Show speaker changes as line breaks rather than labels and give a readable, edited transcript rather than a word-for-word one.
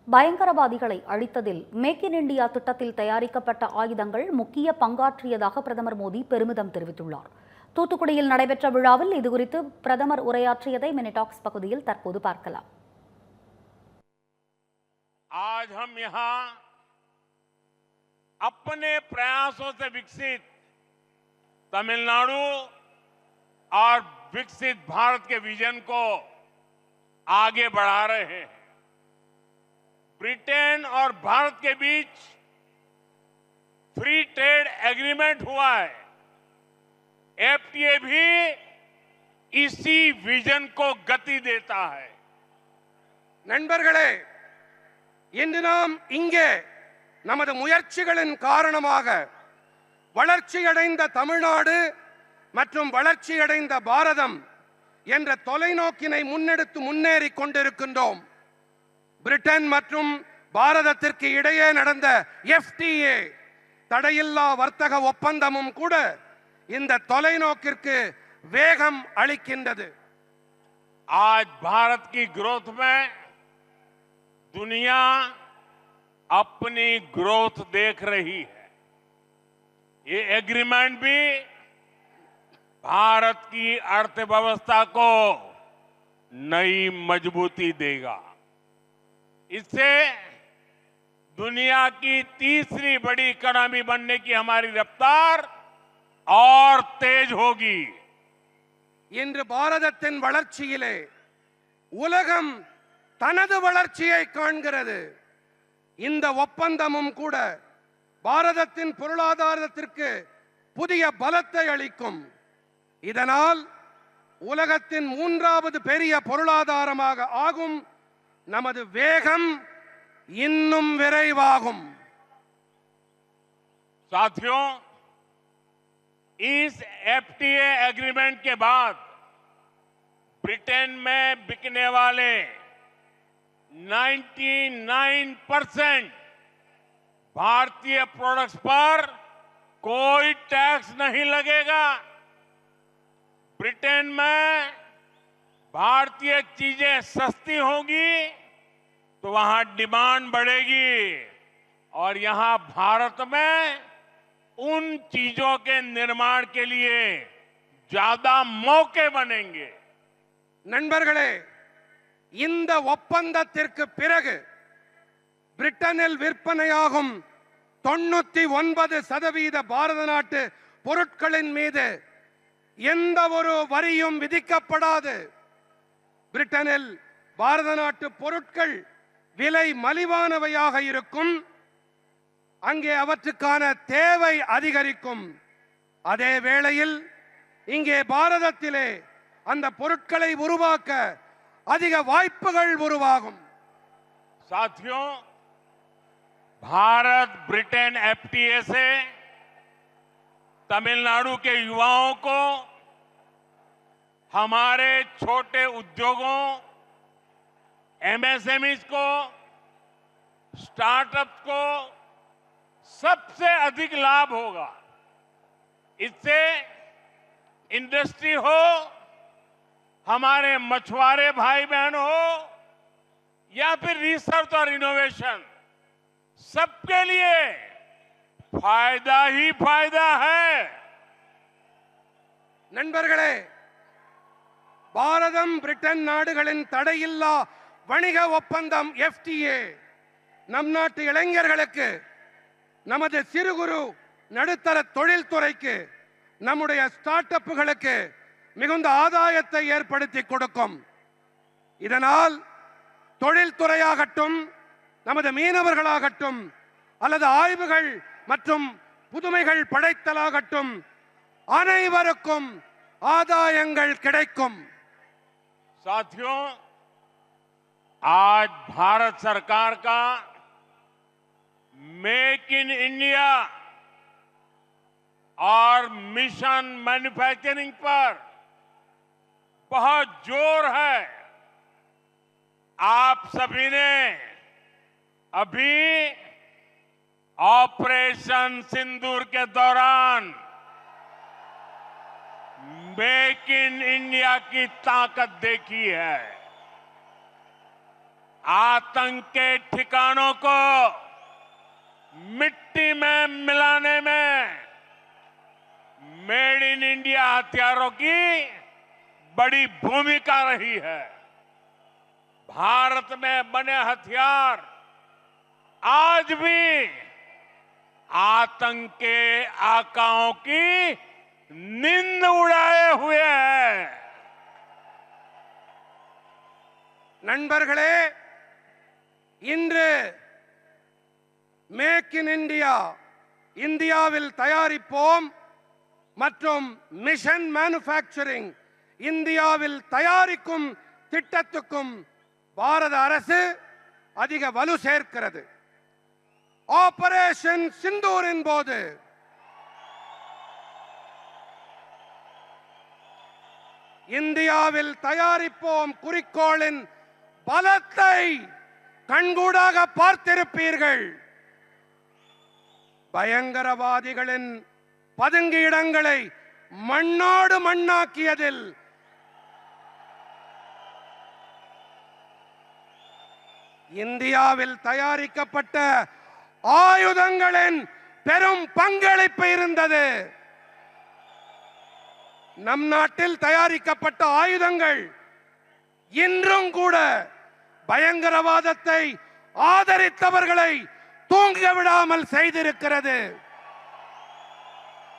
பயங்கரவாதிகளை அழித்ததில் make in India திட்டத்தில் தயாரிக்கப்பட்ட ஆயுதங்கள் முக்கிய பங்காற்றியதாக பிரதமர் மோடி பெருமிதம் தெரிவித்துள்ளார். தூத்துக்குடியில் நடைபெற்ற விழாவில் இதுகுறித்து பிரதமர் உரையாற்றியதை மினிடாக்ஸ் பகுதியில் தற்போது பார்க்கலாம்.
आज हम यहाँ अपने प्रयासों से विकसित तमिलनाडु और विकसित भारत के विजन को आगे बढ़ा रहे हैं. ब्रिटेन और भारत के बीच फ्री ट्रेड एग्रीमेंट हुआ है. एफटीए भी इसी विजन को गति देता है.
நண்பர்களே, இன்று நாம் இங்கே நமது முயற்சிகளின் காரணமாக வளர்ச்சியடைந்த தமிழ்நாடு மற்றும் வளர்ச்சியடைந்த பாரதம் என்ற தொலைநோக்கினை முன்னெடுத்து முன்னேறி கொண்டிருக்கின்றோம். பிரிட்டன் மற்றும் பாரதத்திற்கு இடையே நடந்த எஃப்டிஏ தடையில்லா வர்த்தக ஒப்பந்தமும் கூட இந்த தொலைநோக்கிற்கு வேகம் அளிக்கின்றது.
आज भारत की ग्रोथ में दुनिया अपनी ग्रोथ देख रही है. ये एग्रीमेंट भी भारत की अर्थव्यवस्था को नई मजबूती देगा. इससे दुनिया की तीसरी बड़ी इकोनॉमी बनने की हमारी रफ्तार और तेज होगी.
இன்று பாரதத்தின் வளர்ச்சியிலே உலகம் தனது வளர்ச்சியை காண்கிறது. இந்த ஒப்பந்தமும் கூட பாரதத்தின் பொருளாதாரத்திற்கு புதிய பலத்தை அளிக்கும். இதனால் உலகத்தின் மூன்றாவது பெரிய பொருளாதாரமாக ஆகும். நமது வேகம் இன்னும் விரைவாகும்.
साथियों, इस एफटीए एग्रीमेंट के बाद ब्रिटेन में बिकने वाले 99% भारतीय प्रोडक्ट्स पर कोई टैक्स नहीं लगेगा. ब्रिटेन में भारतीय चीजें सस्ती होंगी तो वहां डिमांड बढ़ेगी और यहां भारत में उन चीजों के निर्माण के लिए ज्यादा मौके बनेंगे.
நண்பர்களே, இந்த ஒப்பந்தத்திற்கு பிறகு பிரிட்டனில் விற்பனையாகும் 99% பாரத நாட்டு பொருட்களின் மீது எந்த ஒரு வரியும் விதிக்கப்படாது. பிரிட்டனில் பாரத நாட்டு பொருட்கள் விலை மலிவானவையாக இருக்கும். அங்கே அவற்றுக்கான தேவை அதிகரிக்கும். அதே வேளையில் இங்கே பாரதத்திலே அந்த பொருட்களை உருவாக்க அதிக வாய்ப்புகள் உருவாகும்.
साथियों, भारत ब्रिटेन एफटीए से तमिलनाडु के युवाओं को, हमारे छोटे उद्योगों, एमएसएमई को, स्टार्टअप्स को सबसे अधिक लाभ होगा. इससे इंडस्ट्री हो, हमारे मछुआरे भाई बहन हो या फिर रिसर्च और इनोवेशन, सबके लिए फायदा ही फायदा है.
நண்பர்களே, பாரதம் பிரிட்டன் நாடுகளின் தடையில்லா வணிக ஒப்பந்தம் எஃப்டிஏ நம் நாட்டு இளைஞர்களுக்கு, நமது சிறு குறு நடுத்தர தொழில்துறைக்கு, நம்முடைய ஸ்டார்ட் அப்புகளுக்கு மிகுந்த ஆதாயத்தை ஏற்படுத்தி கொடுக்கும். இதனால் தொழில்துறையாகட்டும், நமது மீனவர்களாகட்டும், அல்லது ஆய்வுகள் மற்றும் புதுமைகள் படைத்தலாகட்டும், அனைவருக்கும் ஆதாயங்கள் கிடைக்கும்.
साथियों, आज भारत सरकार का मेक इन इंडिया और मिशन मैन्युफैक्चरिंग पर बहुत जोर है. आप सभी ने अभी ऑपरेशन सिंदूर के दौरान मेक इन इंडिया की ताकत देखी है. आतंक के ठिकानों को मिट्टी में मिलाने में मेड इन इंडिया हथियारों की बड़ी भूमिका रही है। भारत में बने हथियार आज भी आतंक के आकाओं की निंद उड़ाए हुए हैं।
நண்பர்களே, இன்று மேக் இன் இந்தியா, இந்தியாவில் தயாரிப்போம் மற்றும் மிஷன் மேனுஃபேக்சரிங், இந்தியாவில் தயாரிக்கும் திட்டத்துக்கும் பாரத அரசு அதிக வலு சேர்க்கிறது. ஆபரேஷன் சிந்தூரின் போது இந்தியாவில் தயாரிப்போம் குறிக்கோளின் பலத்தை கண்கூடாக பார்த்திருப்பீர்கள். பயங்கரவாதிகளின் பதுங்கு இடங்களை மண்ணோடு மண்ணாக்கியதில் இந்தியாவில் தயாரிக்கப்பட்ட ஆயுதங்களின் பெரும் பங்களிப்பு இருந்தது. நம் நாட்டில் தயாரிக்கப்பட்ட ஆயுதங்கள் இன்றும் கூட பயங்கரவாதத்தை ஆதரித்தவர்களை தூங்க விடாமல் செய்திருக்கிறது.